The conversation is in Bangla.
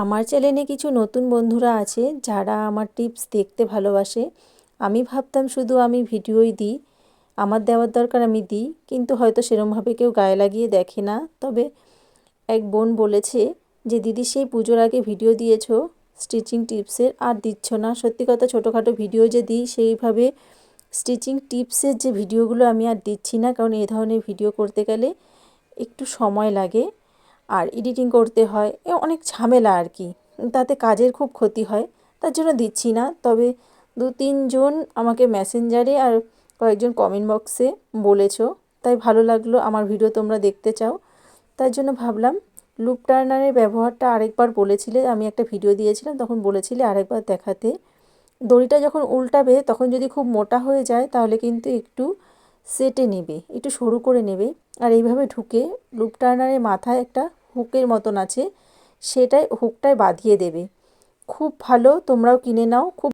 আমার চ্যানেলে কিছু নতুন বন্ধুরা আছে যারা আমার টিপস দেখতে ভালোবাসে। আমি ভাবতাম শুধু আমি ভিডিওই দিই, আমার দেওয়ার দরকার আমি দিই, কিন্তু হয়তো সেরমভাবে কেউ গায়ে লাগিয়ে দেখে না। তবে এক বোন বলেছে যে দিদি সেই পুজোর আগে ভিডিও দিয়েছো স্টিচিং টিপসের, আর দিচ্ছ না। সত্যি কথা, ছোটোখাটো ভিডিও যে দিই সেইভাবে স্টিচিং টিপসের যে ভিডিওগুলো আমি আর দিচ্ছি না, কারণ এই ধরনের ভিডিও করতে গেলে একটু সময় লাগে আর এডিটিং করতে হয়, অনেক ঝামেলা আর কি। তাতে কাজের খুব ক্ষতি হয়, তার জন্য দিচ্ছি না। তবে 2-3 জন আমাকে মেসেঞ্জারে আর কয়েকজন কমেন্ট বক্সে বলেছো, তাই ভালো লাগলো আমার ভিডিও তোমরা দেখতে চাও। তার জন্য ভাবলাম লুপ টার্নারের ব্যবহারটা আরেকবার বলেছিলে, আমি একটা ভিডিও দিয়েছিলাম তখন বলেছিলে আরেকবার দেখাতে। দড়িটা যখন উল্টাবে তখন যদি খুব মোটা হয়ে যায় তাহলে কিন্তু একটু সেটে নেবে, একটু সরু করে নেবে। আর এইভাবে ঢুকে লুপ টার্নারের মাথায় একটা হুকের মতন আছে, সেটাই হুকটায় বাঁধিয়ে দেবে। খুব ভালো, তোমরাও কিনে নাও। খুব